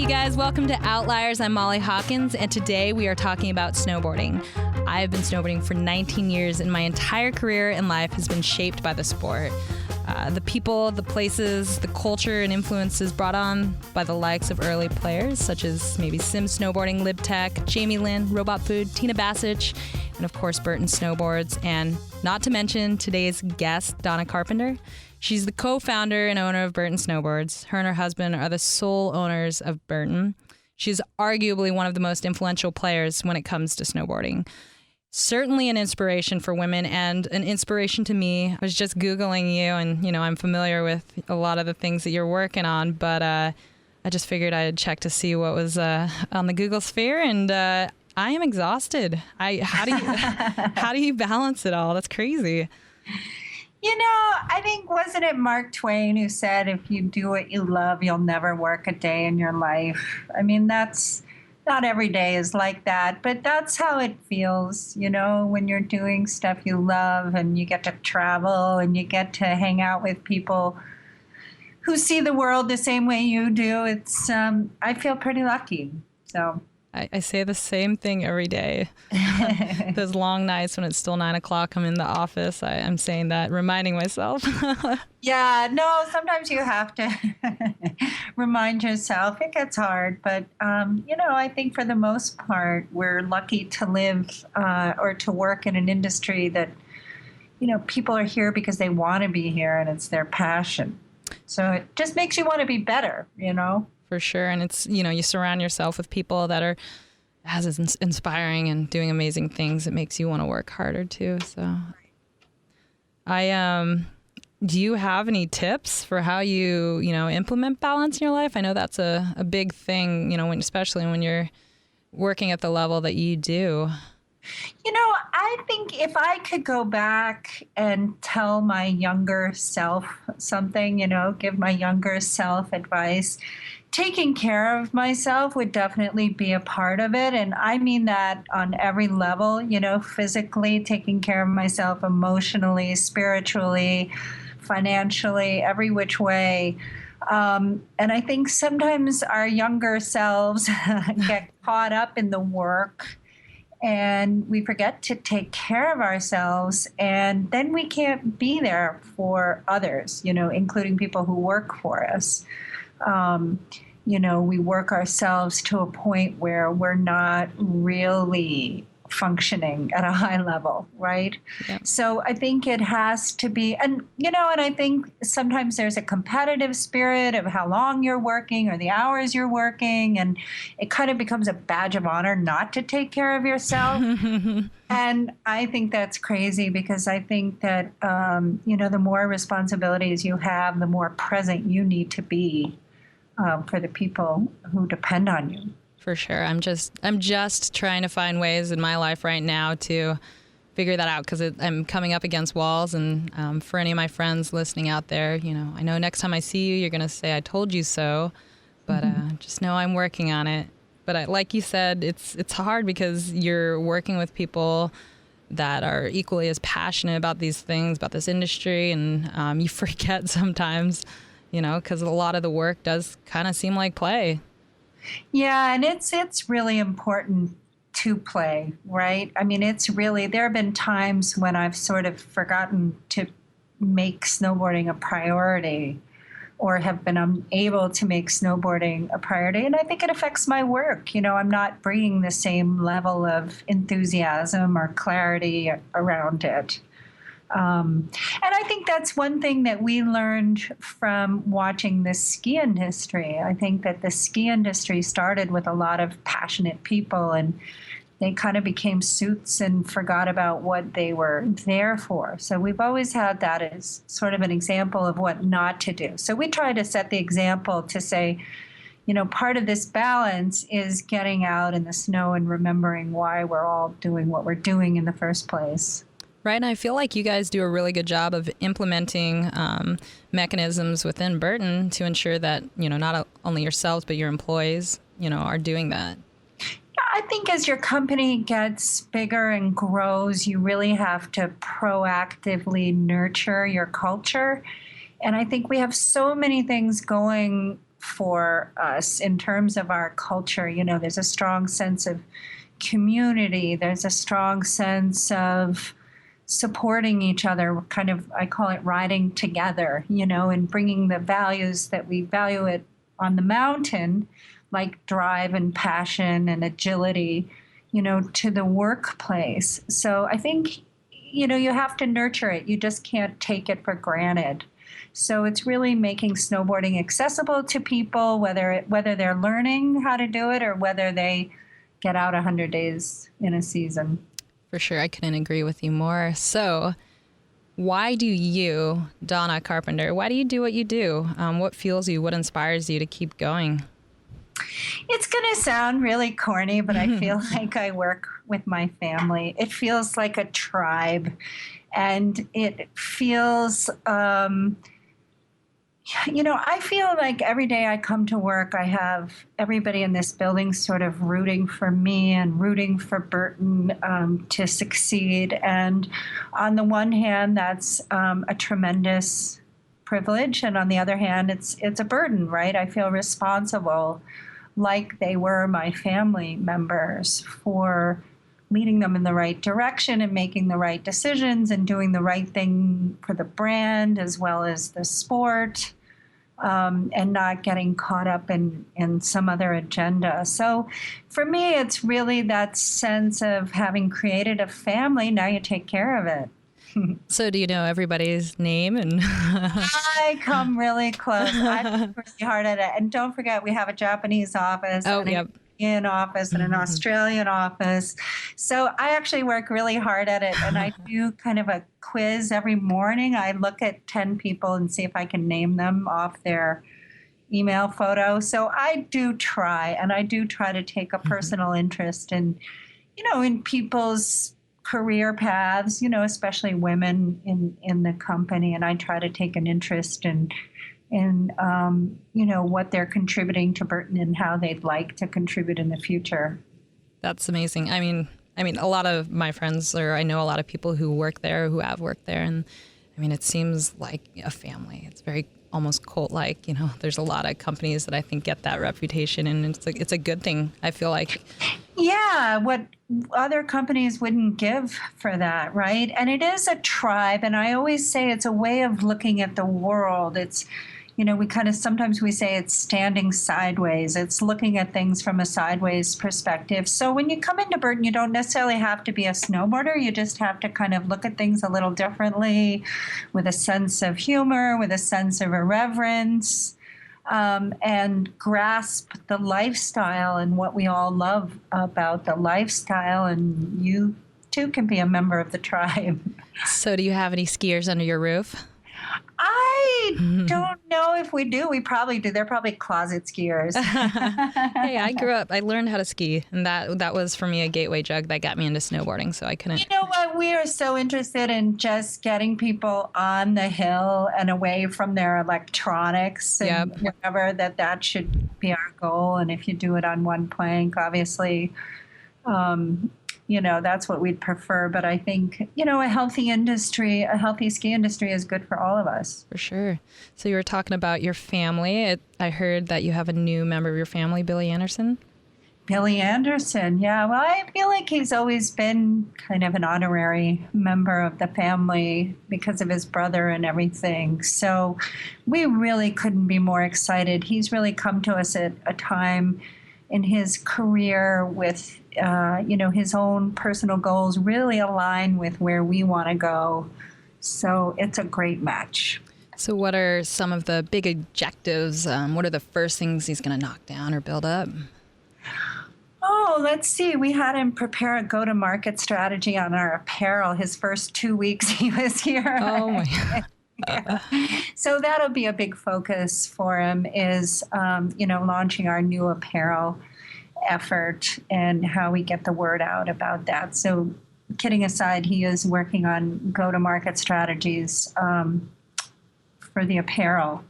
you guys, welcome to Outliers. I'm Molly Hawkins, and today we are talking about snowboarding. I've been snowboarding for 19 years, and my entire career and life has been shaped by the sport. The people, the places, the culture, and influences brought on by the likes of early players, such as maybe Sim Snowboarding, LibTech, Jamie Lynn, Robot Food, Tina Basich, and of course Burton Snowboards, and not to mention today's guest, Donna Carpenter. She's the co-founder and owner of Burton Snowboards. Her and her husband are the sole owners of Burton. She's arguably one of the most influential players when it comes to snowboarding. Certainly an inspiration for women and an inspiration to me. I was just Googling you, and I'm familiar with a lot of the things that you're working on, but I just figured I'd check to see what was on the Google sphere, and I am exhausted. How do you balance it all? That's crazy. I think, wasn't it Mark Twain who said, if you do what you love, you'll never work a day in your life? I mean, that's not every day is like that, but that's how it feels, when you're doing stuff you love and you get to travel and you get to hang out with people who see the world the same way you do. It's, I feel pretty lucky. So I say the same thing every day. Those long nights when it's still 9 o'clock, I'm in the office. I'm saying that, reminding myself. Yeah, no, sometimes you have to remind yourself. It gets hard. But, I think for the most part, we're lucky to live or to work in an industry that, people are here because they want to be here and it's their passion. So it just makes you want to be better, For sure. And it's, you surround yourself with people that are as inspiring and doing amazing things. It makes you want to work harder too. So do you have any tips for how you, implement balance in your life? I know that's a big thing, especially when you're working at the level that you do. I think if I could go back and tell my younger self something, give my younger self advice, taking care of myself would definitely be a part of it. And I mean that on every level, physically taking care of myself, emotionally, spiritually, financially, every which way. And I think sometimes our younger selves get caught up in the work and we forget to take care of ourselves, and then we can't be there for others, including people who work for us. We work ourselves to a point where we're not really functioning at a high level, right? Yeah. So I think it has to be, and I think sometimes there's a competitive spirit of how long you're working or the hours you're working, and it kind of becomes a badge of honor not to take care of yourself. And I think that's crazy because I think that, the more responsibilities you have, the more present you need to be for the people who depend on you. For sure. I'm just trying to find ways in my life right now to figure that out because I'm coming up against walls. And for any of my friends listening out there, I know next time I see you, you're going to say, I told you so. But just know I'm working on it. But like you said, it's hard because you're working with people that are equally as passionate about these things, about this industry. And you forget sometimes, because a lot of the work does kind of seem like play. Yeah, and it's really important to play, right? I mean, there have been times when I've sort of forgotten to make snowboarding a priority or have been unable to make snowboarding a priority. And I think it affects my work. I'm not bringing the same level of enthusiasm or clarity around it. And I think that's one thing that we learned from watching the ski industry. I think that the ski industry started with a lot of passionate people, and they kind of became suits and forgot about what they were there for. So we've always had that as sort of an example of what not to do. So we try to set the example to say, part of this balance is getting out in the snow and remembering why we're all doing what we're doing in the first place. Right, and I feel like you guys do a really good job of implementing mechanisms within Burton to ensure that, not only yourselves, but your employees, are doing that. I think as your company gets bigger and grows, you really have to proactively nurture your culture. And I think we have so many things going for us in terms of our culture. You know, there's a strong sense of community. There's a strong sense of supporting each other, kind of, I call it riding together, you know, and bringing the values that we value it on the mountain, like drive and passion and agility, you know, to the workplace. So I think, you know, you have to nurture it. You just can't take it for granted. So it's really making snowboarding accessible to people, whether they're learning how to do it or whether they get out 100 days in a season. For sure. I couldn't agree with you more. So why do you, Donna Carpenter, why do you do what you do? What fuels you? What inspires you to keep going? It's going to sound really corny, but I feel like I work with my family. It feels like a tribe, and it feels, you know, I feel like every day I come to work, I have everybody in this building sort of rooting for me and rooting for Burton to succeed. And on the one hand, that's a tremendous privilege. And on the other hand, it's a burden, right? I feel responsible, like they were my family members, for leading them in the right direction and making the right decisions and doing the right thing for the brand as well as the sport, and not getting caught up in some other agenda. So for me, it's really that sense of having created a family, now you take care of it. So do you know everybody's name? And I come really close. I work really hard at it. And don't forget, we have a Japanese office, and an Indian office, and an Australian office. So I actually work really hard at it. And I do kind of a quiz every morning. I look at 10 people and see if I can name them off their email photo. So I do try, and I do try to take a personal interest in, you know, in people's career paths, you know, especially women in the company. And I try to take an interest in you know, what they're contributing to Burton and how they'd like to contribute in the future. That's amazing. I mean, a lot of my friends, or I know a lot of people who work there, who have worked there, and I mean, it seems like a family. It's very almost cult-like, you know. There's a lot of companies that I think get that reputation, and it's a good thing, I feel like. Yeah, what other companies wouldn't give for that, right? And it is a tribe, and I always say it's a way of looking at the world. It's, you know, sometimes we say it's standing sideways. It's looking at things from a sideways perspective. So when you come into Burton, you don't necessarily have to be a snowboarder. You just have to kind of look at things a little differently, with a sense of humor, with a sense of irreverence, and grasp the lifestyle and what we all love about the lifestyle. And you too can be a member of the tribe. So do you have any skiers under your roof? I don't know if we do. We probably do. They're probably closet skiers. Hey, I learned how to ski, and that was for me a gateway drug that got me into snowboarding, so I couldn't. You know what? We are so interested in just getting people on the hill and away from their electronics and whatever, that should be our goal. And if you do it on one plank, obviously, you know, that's what we'd prefer. But I think, you know, a healthy ski industry is good for all of us. For sure. So you were talking about your family. I heard that you have a new member of your family, Billy Anderson. Billy Anderson, yeah. Well, I feel like he's always been kind of an honorary member of the family because of his brother and everything. So we really couldn't be more excited. He's really come to us at a time in his career with, you know, his own personal goals really align with where we want to go. So it's a great match. So what are some of the big objectives? What are the first things he's going to knock down or build up? Oh, let's see. We had him prepare a go-to-market strategy on our apparel his first 2 weeks he was here. Oh, my God. Yeah. So that'll be a big focus for him is, you know, launching our new apparel effort and how we get the word out about that. So kidding aside, he is working on go-to-market strategies for the apparel,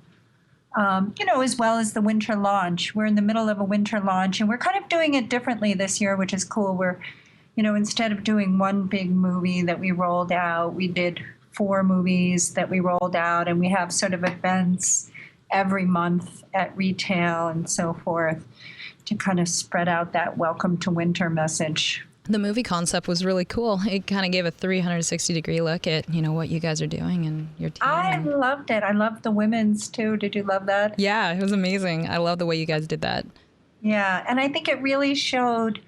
you know, as well as the winter launch. We're in the middle of a winter launch, and we're kind of doing it differently this year, which is cool. We're, you know, instead of doing one big movie that we rolled out, we did 4 movies that we rolled out, and we have sort of events every month at retail and so forth to kind of spread out that welcome to winter message. The movie concept was really cool. It kind of gave a 360-degree look at, what you guys are doing and your team. I loved it. I loved the women's too. Did you love that? Yeah, it was amazing. I love the way you guys did that. Yeah, and I think it really showed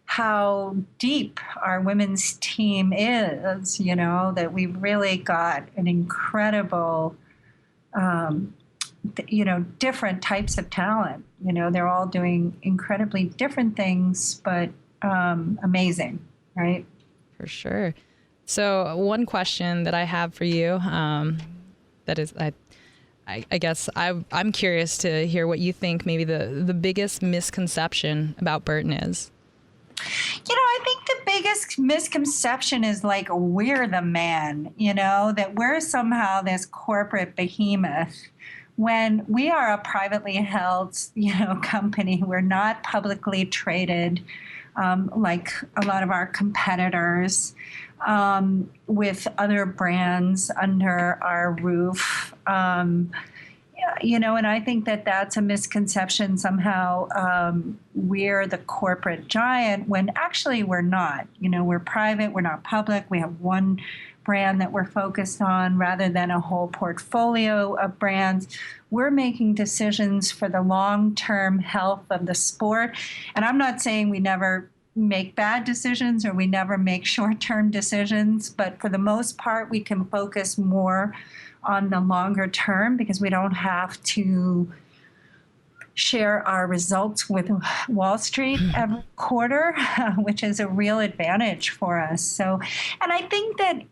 how deep our women's team is, that we really got an incredible, different types of talent. They're all doing incredibly different things, but amazing, right? For sure. So one question that I have for you, that is, I guess I'm curious to hear what you think maybe the biggest misconception about Burton is. I think the biggest misconception is like we're the man, that we're somehow this corporate behemoth when we are a privately held, company. We're not publicly traded like a lot of our competitors with other brands under our roof. And I think that that's a misconception. Somehow we're the corporate giant when actually we're not. We're private, we're not public. We have one brand that we're focused on rather than a whole portfolio of brands. We're making decisions for the long-term health of the sport. And I'm not saying we never make bad decisions or we never make short-term decisions, but for the most part, we can focus more on the longer term because we don't have to share our results with Wall Street every quarter, which is a real advantage for us. So, and I think that,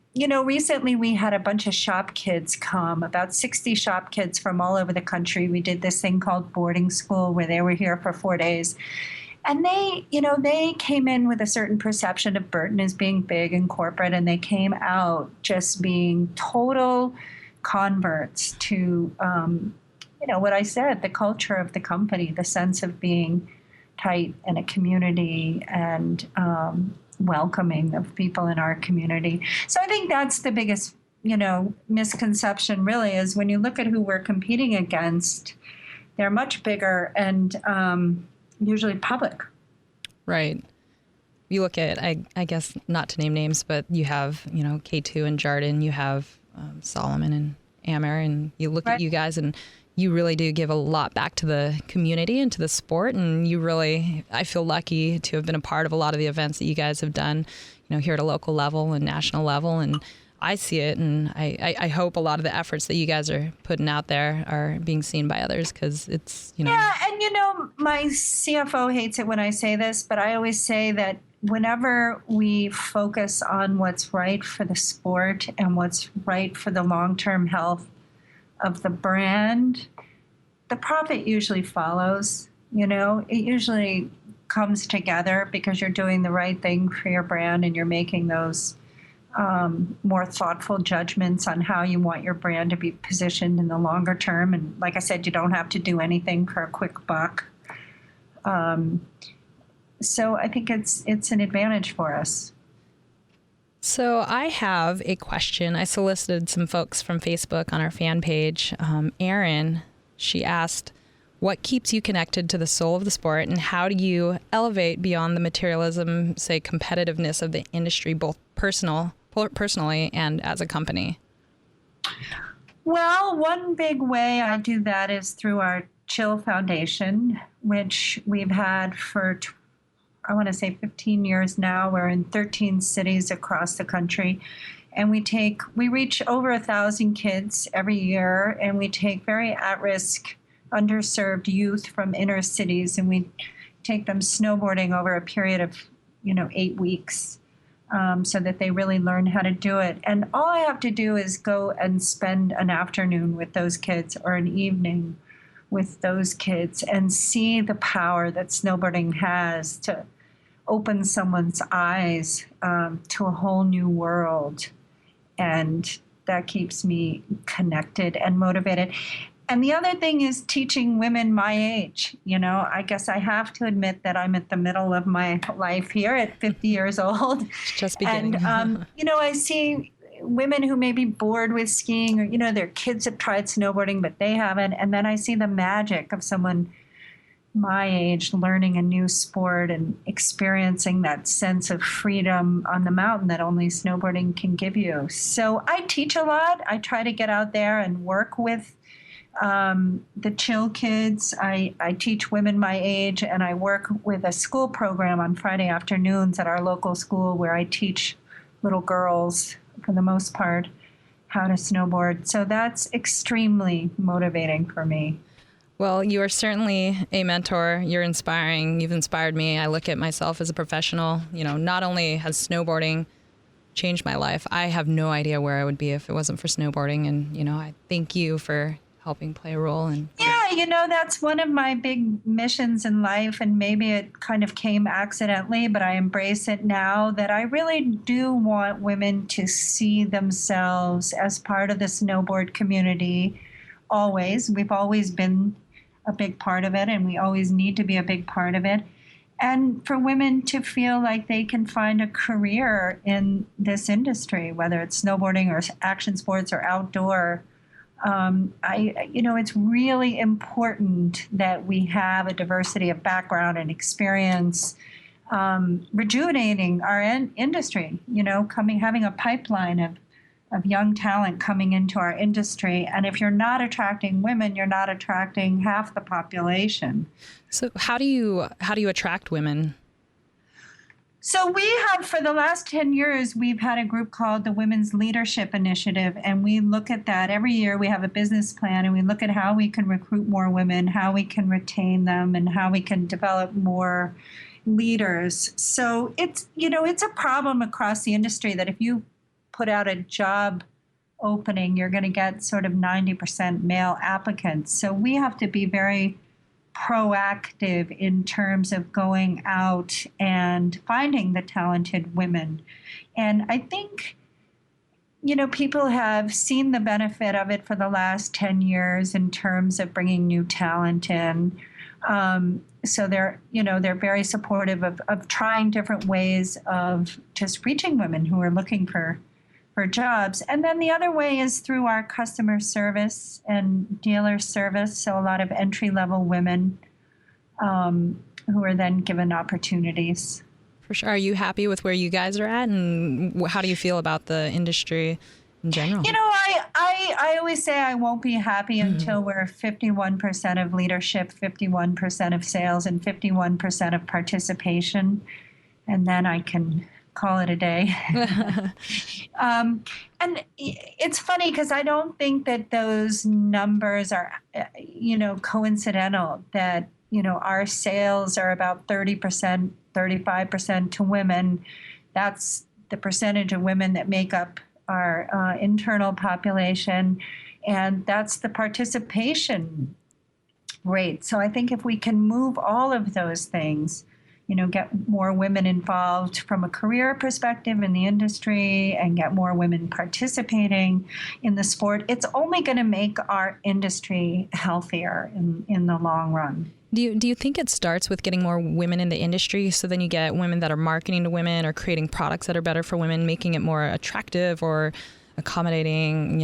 recently we had a bunch of shop kids come, about 60 shop kids from all over the country. We did this thing called boarding school where they were here for 4 days. And they came in with a certain perception of Burton as being big and corporate, and they came out just being total converts to, what I said, the culture of the company, the sense of being tight in a community and welcoming of people in our community. So I think that's the biggest, misconception really is when you look at who we're competing against, they're much bigger and usually public. Right. You look at, I guess, not to name names, but you have, K2 and Jardin, you have Solomon and Amer, and you look at you guys and you really do give a lot back to the community and to the sport. And I feel lucky to have been a part of a lot of the events that you guys have done, here at a local level and national level. And I see it. And I hope a lot of the efforts that you guys are putting out there are being seen by others because it's, Yeah. And, my CFO hates it when I say this, but I always say that whenever we focus on what's right for the sport and what's right for the long-term health of the brand, the profit usually follows. It usually comes together because you're doing the right thing for your brand and you're making those more thoughtful judgments on how you want your brand to be positioned in the longer term. And like I said, you don't have to do anything for a quick buck. So I think it's an advantage for us. So I have a question. I solicited some folks from Facebook on our fan page. Erin, she asked, what keeps you connected to the soul of the sport and how do you elevate beyond the materialism, say, competitiveness of the industry, both personally and as a company? Well, one big way I do that is through our Chill Foundation, which we've had for I want to say 15 years now. We're in 13 cities across the country. And we reach over 1,000 kids every year, and we take very at-risk, underserved youth from inner cities, and we take them snowboarding over a period of, 8 weeks so that they really learn how to do it. And all I have to do is go and spend an afternoon with those kids or an evening with those kids and see the power that snowboarding has to open someone's eyes to a whole new world. And that keeps me connected and motivated. And the other thing is teaching women my age. I guess I have to admit that I'm at the middle of my life here at 50 years old. Just beginning. And, I see women who may be bored with skiing, or, their kids have tried snowboarding, but they haven't. And then I see the magic of someone my age learning a new sport and experiencing that sense of freedom on the mountain that only snowboarding can give you. So I teach a lot. I try to get out there and work with the chill kids. I teach women my age, and I work with a school program on Friday afternoons at our local school where I teach little girls, for the most part, how to snowboard. So that's extremely motivating for me. Well, you are certainly a mentor. You're inspiring. You've inspired me. I look at myself as a professional. Not only has snowboarding changed my life, I have no idea where I would be if it wasn't for snowboarding. And, I thank you for helping play a role. That's one of my big missions in life. And maybe it kind of came accidentally, but I embrace it now, that I really do want women to see themselves as part of the snowboard community. Always. We've always been a big part of it, and we always need to be a big part of it. And for women to feel like they can find a career in this industry, whether it's snowboarding or action sports or outdoor. It's really important that we have a diversity of background and experience, rejuvenating our industry, having a pipeline of young talent coming into our industry. And if you're not attracting women, you're not attracting half the population. So how do you attract women? So we have, for the last 10 years, we've had a group called the Women's Leadership Initiative, and we look at that every year. We have a business plan, and we look at how we can recruit more women, how we can retain them, and how we can develop more leaders. So it's a problem across the industry that if you put out a job opening, you're going to get sort of 90% male applicants. So we have to be very proactive in terms of going out and finding the talented women. And I think, people have seen the benefit of it for the last 10 years in terms of bringing new talent in. So they're very supportive of trying different ways of just reaching women who are looking for jobs. And then the other way is through our customer service and dealer service. So a lot of entry-level women who are then given opportunities. For sure. Are you happy with where you guys are at? And how do you feel about the industry in general? I always say I won't be happy until we're 51% of leadership, 51% of sales, and 51% of participation. And then I can call it a day. And it's funny because I don't think that those numbers are, coincidental, that, our sales are about 30%, 35% to women. That's the percentage of women that make up our internal population. And that's the participation rate. So I think if we can move all of those things, get more women involved from a career perspective in the industry and get more women participating in the sport, it's only going to make our industry healthier in the long run. Do you think it starts with getting more women in the industry, so then you get women that are marketing to women or creating products that are better for women, making it more attractive or accommodating,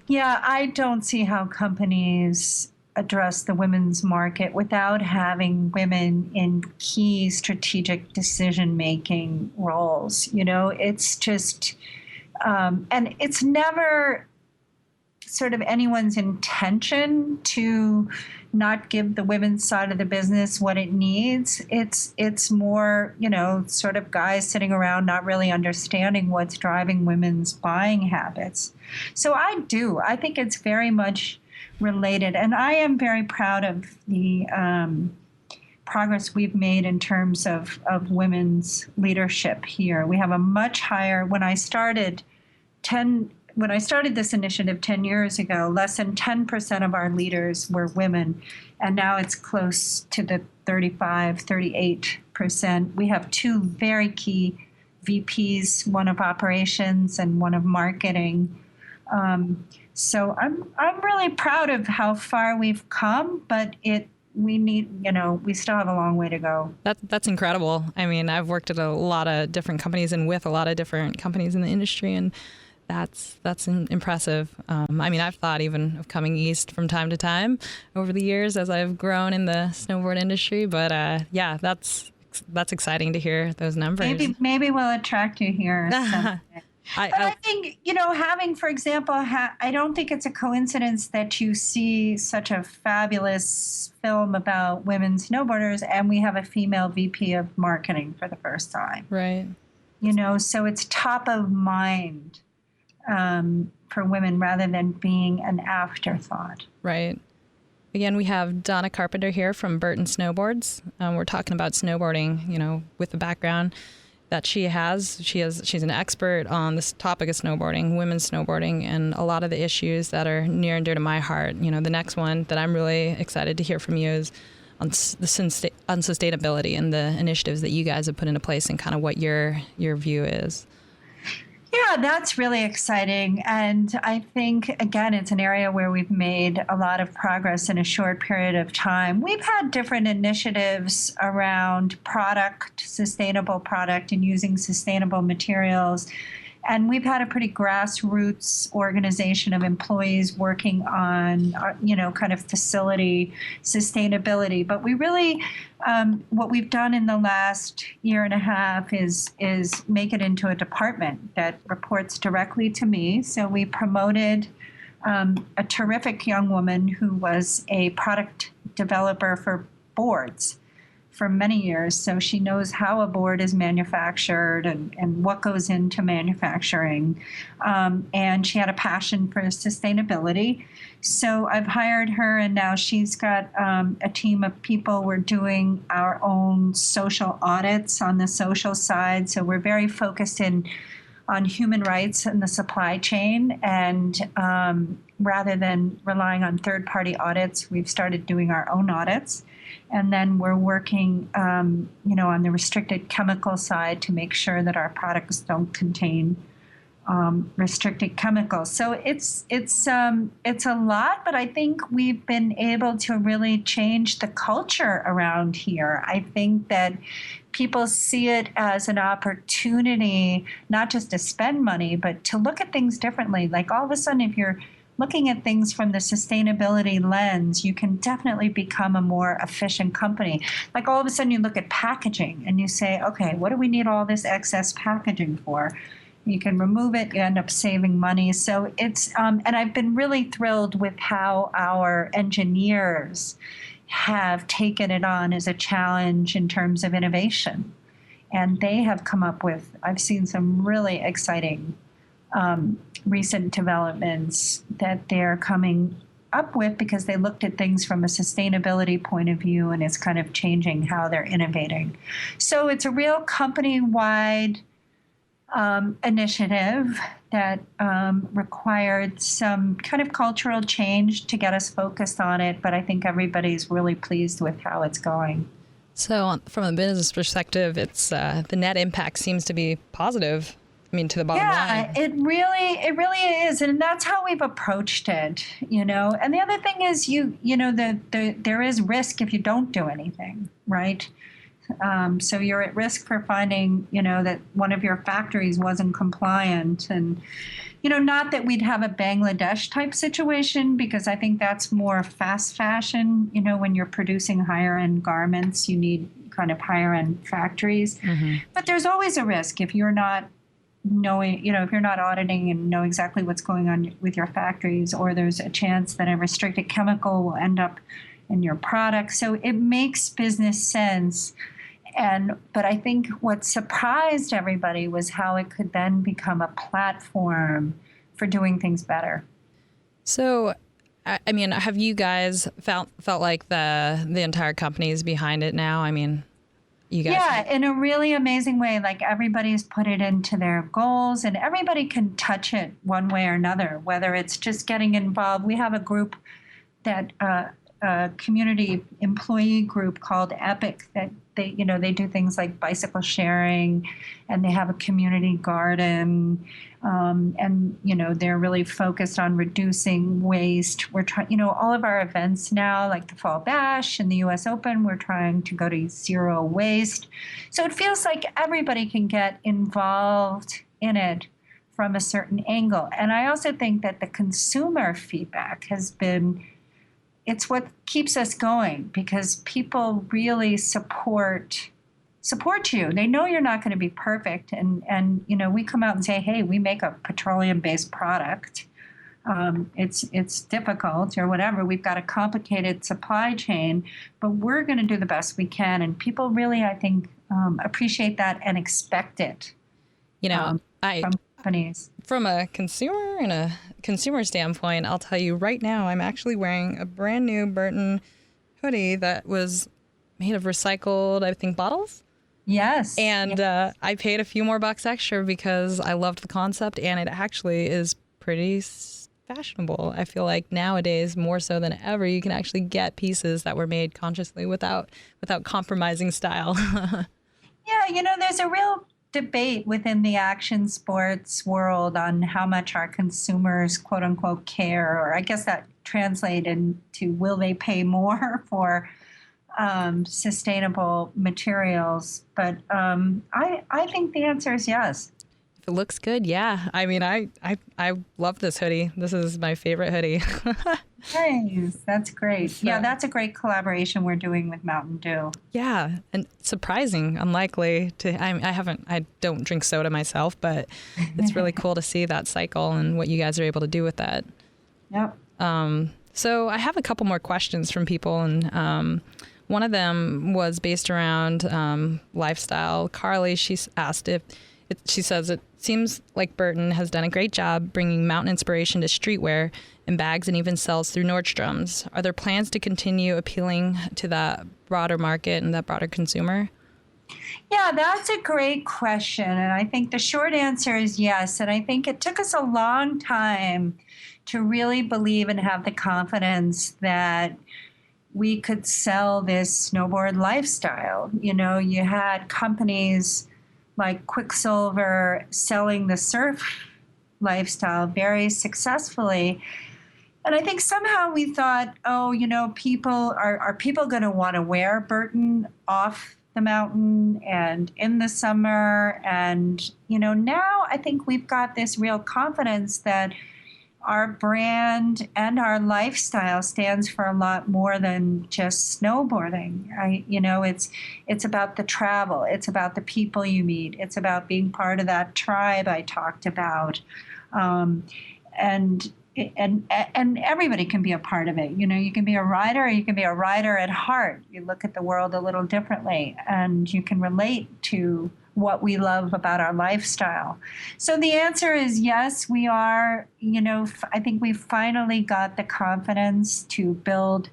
Yeah, I don't see how companies address the women's market without having women in key strategic decision-making roles. It's just, and it's never sort of anyone's intention to not give the women's side of the business what it needs. It's more, sort of guys sitting around not really understanding what's driving women's buying habits. So I think it's very much related. And I am very proud of the progress we've made in terms of women's leadership here. We have a much higher, when I started this initiative 10 years ago, less than 10% of our leaders were women, and now it's close to the 38%. We have two very key VPs, one of operations and one of marketing. So I'm really proud of how far we've come, but it we need, we still have a long way to go. That's incredible. I mean, I've worked at a lot of different companies and with a lot of different companies in the industry, and that's impressive. I mean, I've thought even of coming east from time to time over the years as I've grown in the snowboard industry. But yeah, that's exciting to hear those numbers. Maybe we'll attract you here. I think, having, for example, I don't think it's a coincidence that you see such a fabulous film about women snowboarders and we have a female VP of marketing for the first time. Right. So it's top of mind for women rather than being an afterthought. Right. Again, we have Donna Carpenter here from Burton Snowboards. We're talking about snowboarding, with the background that she has. She's an expert on this topic of snowboarding, women's snowboarding, and a lot of the issues that are near and dear to my heart. The next one that I'm really excited to hear from you is on sustainability and the initiatives that you guys have put into place and kind of what your view is. Yeah, that's really exciting. And I think, again, it's an area where we've made a lot of progress in a short period of time. We've had different initiatives around sustainable product, and using sustainable materials. And we've had a pretty grassroots organization of employees working on, kind of facility sustainability. But we really, what we've done in the last year and a half is make it into a department that reports directly to me. So we promoted a terrific young woman who was a product developer for boards for many years. So she knows how a board is manufactured and what goes into manufacturing. And she had a passion for sustainability. So I've hired her, and now she's got a team of people. We're doing our own social audits on the social side. So we're very focused on human rights in the supply chain. And rather than relying on third-party audits, we've started doing our own audits. And then we're working, on the restricted chemical side to make sure that our products don't contain restricted chemicals. So it's a lot, but I think we've been able to really change the culture around here. I think that people see it as an opportunity, not just to spend money, but to look at things differently. Like all of a sudden, if you're looking at things from the sustainability lens, you can definitely become a more efficient company. Like all of a sudden you look at packaging and you say, okay, what do we need all this excess packaging for? You can remove it, you end up saving money. So it's, and I've been really thrilled with how our engineers have taken it on as a challenge in terms of innovation. And they have come up with, I've seen some really exciting recent developments that they're coming up with because they looked at things from a sustainability point of view, and it's kind of changing how they're innovating. So it's a real company-wide initiative that required some kind of cultural change to get us focused on it, but I think everybody's really pleased with how it's going. So from a business perspective, it's the net impact seems to be positive. To the bottom line. Yeah, it really is, and that's how we've approached it. And the other thing is, there is risk if you don't do anything, right? So you're at risk for finding, that one of your factories wasn't compliant, and not that we'd have a Bangladesh type situation, because I think that's more fast fashion. When you're producing higher end garments, you need kind of higher end factories, but there's always a risk if you're not knowing, if you're not auditing and know exactly what's going on with your factories, or there's a chance that a restricted chemical will end up in your product. So it makes business sense. But I think what surprised everybody was how it could then become a platform for doing things better. So, have you guys felt like the entire company is behind it now? You guys. Yeah, in a really amazing way. Like everybody's put it into their goals, and everybody can touch it one way or another, whether it's just getting involved. We have a group that a community employee group called Epic that they do things like bicycle sharing, and they have a community garden, and they're really focused on reducing waste. We're trying, all of our events now, like the Fall Bash and the U.S. Open, we're trying to go to zero waste. So it feels like everybody can get involved in it from a certain angle. And I also think that the consumer feedback it's what keeps us going, because people really support you. They know you're not going to be perfect. And we come out and say, hey, we make a petroleum-based product. It's difficult or whatever. We've got a complicated supply chain, but we're going to do the best we can. And people really, I think, appreciate that and expect it. From companies. From a consumer standpoint, I'll tell you right now, I'm actually wearing a brand new Burton hoodie that was made of recycled, I think, bottles. Yes. And yes. I paid a few more bucks extra because I loved the concept, and it actually is pretty fashionable. I feel like nowadays, more so than ever, you can actually get pieces that were made consciously without compromising style. Yeah, there's a real debate within the action sports world on how much our consumers, quote unquote, care, or I guess that translated to will they pay more for sustainable materials. But I think the answer is yes. If it looks good, yeah. I mean, I love this hoodie. This is my favorite hoodie. Nice. That's great. So, yeah, that's a great collaboration we're doing with Mountain Dew. Yeah, and surprising, unlikely to. I don't drink soda myself, but it's really cool to see that cycle and what you guys are able to do with that. Yep. So I have a couple more questions from people, and one of them was based around lifestyle. Carly, she's asked she says it seems like Burton has done a great job bringing mountain inspiration to streetwear and bags, and even sells through Nordstrom's. Are there plans to continue appealing to that broader market and that broader consumer? Yeah, that's a great question. And I think the short answer is yes. And I think it took us a long time to really believe and have the confidence that we could sell this snowboard lifestyle. You had companies like Quicksilver selling the surf lifestyle very successfully. And I think somehow we thought, people are people going to want to wear Burton off the mountain and in the summer? And, now I think we've got this real confidence that our brand and our lifestyle stands for a lot more than just snowboarding. It's about the travel. It's about the people you meet. It's about being part of that tribe I talked about. And everybody can be a part of it. You can be a rider, or you can be a rider at heart. You look at the world a little differently, and you can relate to what we love about our lifestyle. So the answer is yes, we are. I think we finally got the confidence to build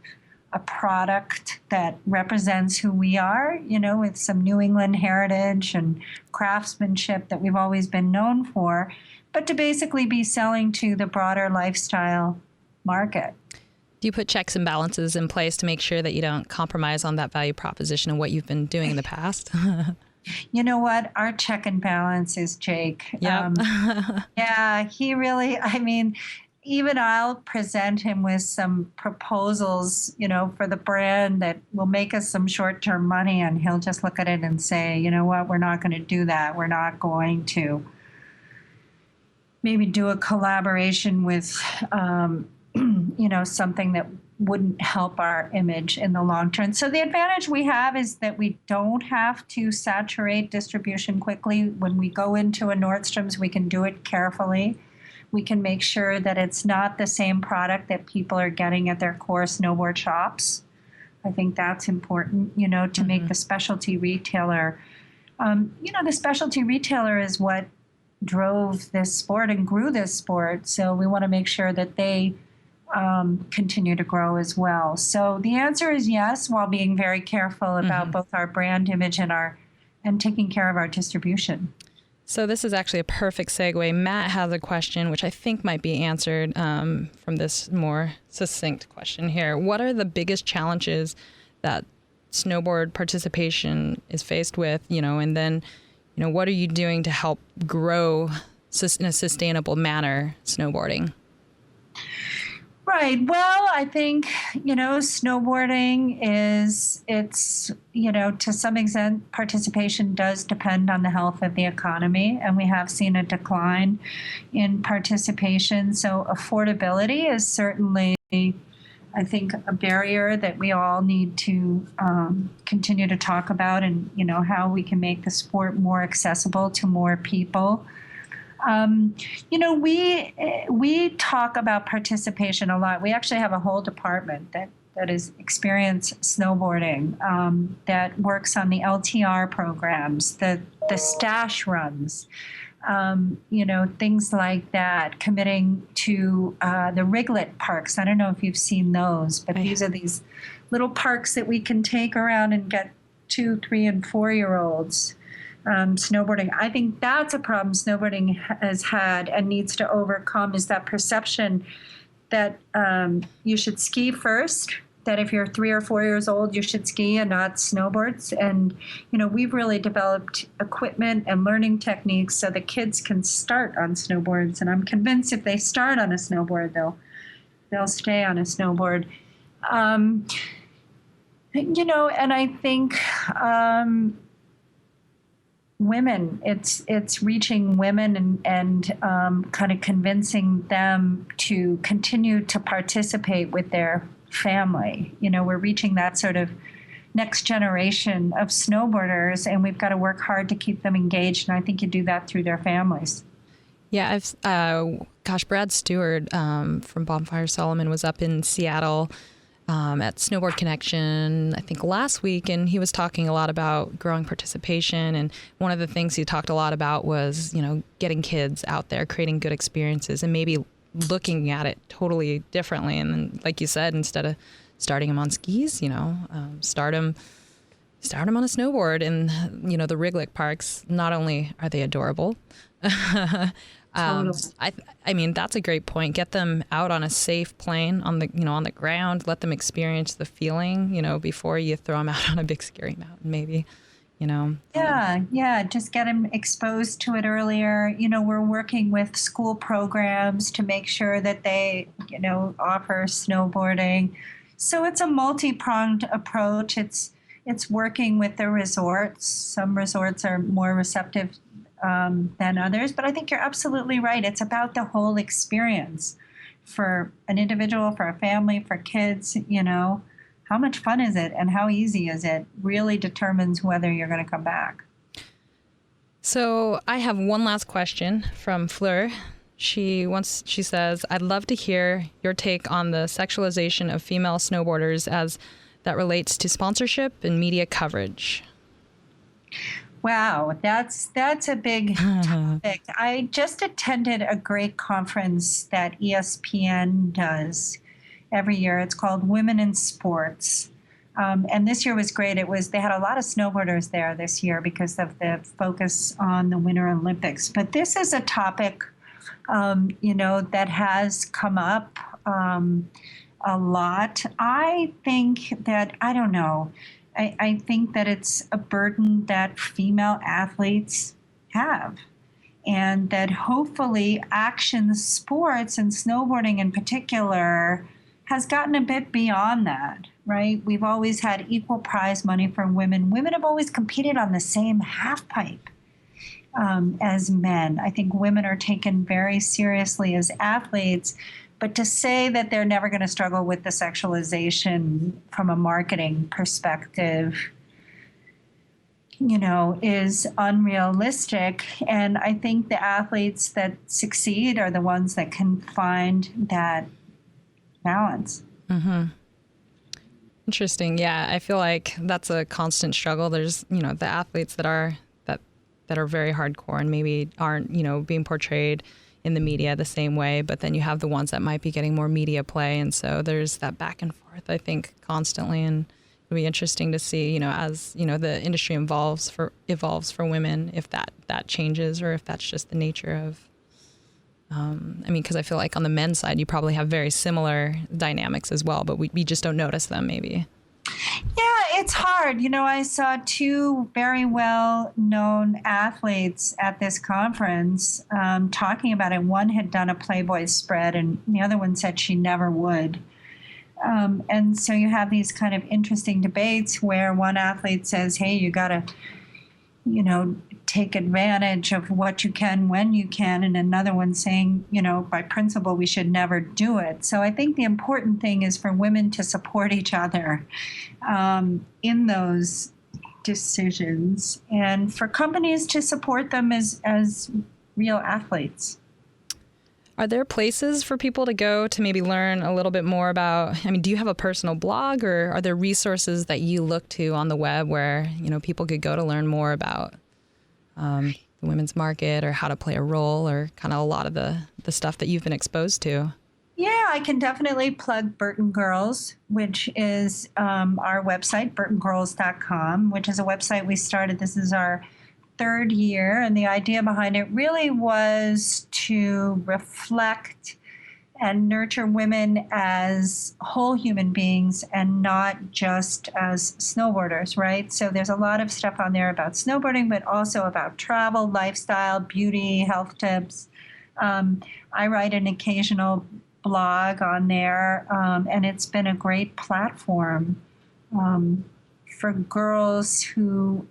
a product that represents who we are, with some New England heritage and craftsmanship that we've always been known for, but to basically be selling to the broader lifestyle market. Do you put checks and balances in place to make sure that you don't compromise on that value proposition and what you've been doing in the past? You know what? Our check and balance is Jake. Yep. Yeah, he really, even I'll present him with some proposals, for the brand that will make us some short-term money, and he'll just look at it and say, you know what, we're not going to do that. We're not going to maybe do a collaboration with, something that wouldn't help our image in the long term. So the advantage we have is that we don't have to saturate distribution quickly. When we go into a Nordstrom's, we can do it carefully. We can make sure that it's not the same product that people are getting at their core snowboard shops. I think that's important, to make the specialty retailer. The specialty retailer is what drove this sport and grew this sport. So we want to make sure that they continue to grow as well. So the answer is yes, while being very careful about both our brand image and taking care of our distribution. So this is actually a perfect segue. Matt has a question, which I think might be answered from this more succinct question here. What are the biggest challenges that snowboard participation is faced with, and then, what are you doing to help grow in a sustainable manner snowboarding? Right. Well, I think, snowboarding to some extent, participation does depend on the health of the economy, and we have seen a decline in participation. So affordability is certainly, I think, a barrier that we all need to continue to talk about, and, how we can make the sport more accessible to more people. We talk about participation a lot. We actually have a whole department that is experienced snowboarding, that works on the LTR programs, the stash runs, things like that, committing to the Riglet parks. I don't know if you've seen those, but these are these little parks that we can take around and get 2, 3, and 4-year-olds snowboarding. I think that's a problem snowboarding has had and needs to overcome, is that perception that you should ski first, that if you're 3 or 4 years old, you should ski and not snowboards. And, we've really developed equipment and learning techniques so the kids can start on snowboards. And I'm convinced if they start on a snowboard, they'll stay on a snowboard. And I think women, it's reaching women and kind of convincing them to continue to participate with their family. We're reaching that sort of next generation of snowboarders, and we've got to work hard to keep them engaged. And I think you do that through their families. Yeah, Brad Steward from Bonfire Solomon was up in Seattle at Snowboard Connection, I think last week, and he was talking a lot about growing participation. And one of the things he talked a lot about was, getting kids out there, creating good experiences, and maybe looking at it totally differently. And then, like you said, instead of starting them on skis, start them on a snowboard. And, the Riglet parks, not only are they adorable, I mean, that's a great point. Get them out on a safe plane on the ground. Let them experience the feeling, before you throw them out on a big scary mountain, maybe, Yeah. Just get them exposed to it earlier. We're working with school programs to make sure that they, offer snowboarding. So it's a multi-pronged approach. It's working with the resorts. Some resorts are more receptive than others, but I think you're absolutely right. It's about the whole experience for an individual, for a family, for kids. How much fun is it and how easy is it really determines whether you're going to come back. So I have one last question from Fleur. She says, I'd love to hear your take on the sexualization of female snowboarders as that relates to sponsorship and media coverage. Wow, that's a big topic. I just attended a great conference that ESPN does every year. It's called Women in Sports. And this year was great. They had a lot of snowboarders there this year because of the focus on the Winter Olympics. But this is a topic, that has come up a lot. I think that, I don't know, I think that it's a burden that female athletes have, and that hopefully action sports and snowboarding in particular has gotten a bit beyond that, right? We've always had equal prize money for women. Women have always competed on the same half pipe as men. I think women are taken very seriously as athletes. But to say that they're never going to struggle with the sexualization from a marketing perspective, is unrealistic. And I think the athletes that succeed are the ones that can find that balance. Mm-hmm. Interesting. Yeah, I feel like that's a constant struggle. There's, the athletes that are very hardcore and maybe aren't, being portrayed in the media the same way, but then you have the ones that might be getting more media play, and so there's that back and forth, I think, constantly. And it'll be interesting to see, as, the industry evolves for women, if that changes or if that's just the nature of, because I feel like on the men's side, you probably have very similar dynamics as well, but we just don't notice them maybe. Yeah, it's hard. I saw two very well-known athletes at this conference talking about it. One had done a Playboy spread, and the other one said she never would. And so you have these kind of interesting debates where one athlete says, hey, you got to, take advantage of what you can when you can, and another one saying, by principle, we should never do it. So I think the important thing is for women to support each other in those decisions, and for companies to support them as real athletes. Are there places for people to go to maybe learn a little bit more about, do you have a personal blog, or are there resources that you look to on the web where, people could go to learn more about the women's market or how to play a role, or kind of a lot of the stuff that you've been exposed to? Yeah, I can definitely plug Burton Girls, which is our website, burtongirls.com, which is a website we started. This is our third year, and the idea behind it really was to reflect and nurture women as whole human beings and not just as snowboarders, right? So there's a lot of stuff on there about snowboarding, but also about travel, lifestyle, beauty, health tips. I write an occasional blog on there, and it's been a great platform for girls who,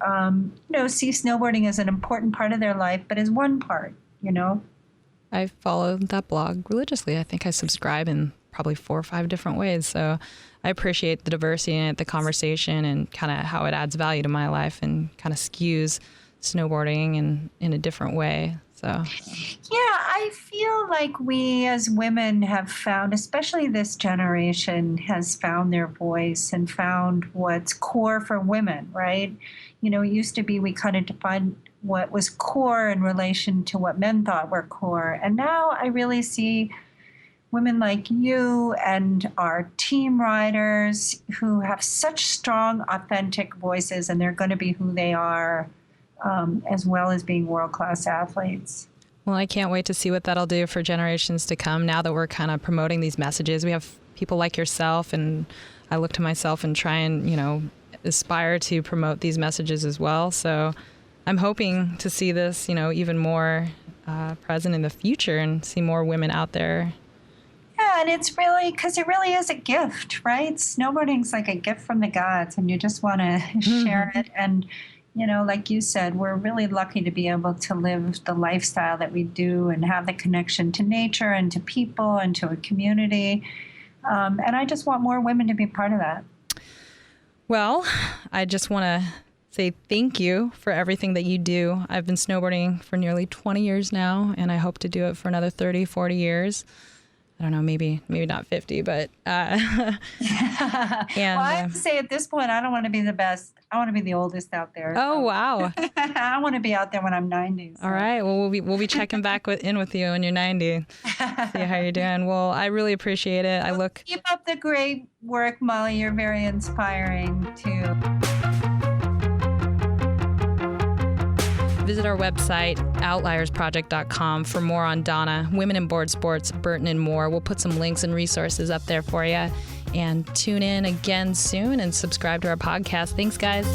see snowboarding as an important part of their life, but as one part, I follow that blog religiously. I think I subscribe in probably 4 or 5 different ways. So I appreciate the diversity in it, the conversation, and kind of how it adds value to my life and kind of skews snowboarding in a different way. So yeah, I feel like we as women have found, especially this generation, has found their voice and found what's core for women, right? It used to be we kind of defined what was core in relation to what men thought were core. And now I really see women like you and our team riders who have such strong, authentic voices, and they're going to be who they are, as well as being world-class athletes. Well, I can't wait to see what that'll do for generations to come now that we're kind of promoting these messages. We have people like yourself, and I look to myself and try and, aspire to promote these messages as well. So I'm hoping to see this, even more present in the future and see more women out there. Yeah, and it's really, because it really is a gift, right? Snowboarding's like a gift from the gods, and you just want to share it. And, like you said, we're really lucky to be able to live the lifestyle that we do and have the connection to nature and to people and to a community. And I just want more women to be part of that. Well, I just want to say thank you for everything that you do. I've been snowboarding for nearly 20 years now, and I hope to do it for another 30, 40 years. I don't know, maybe not 50, but... and, well, I have to say at this point, I don't want to be the best. I want to be the oldest out there. Oh, wow. I want to be out there when I'm 90. So. All right. Well, we'll be checking back in with you when you're 90. See how you're doing. Well, I really appreciate it. Keep up the great work, Molly. You're very inspiring, too. Visit our website, outliersproject.com, for more on Donna, women in board sports, Burton, and more. We'll put some links and resources up there for you. And tune in again soon and subscribe to our podcast. Thanks, guys.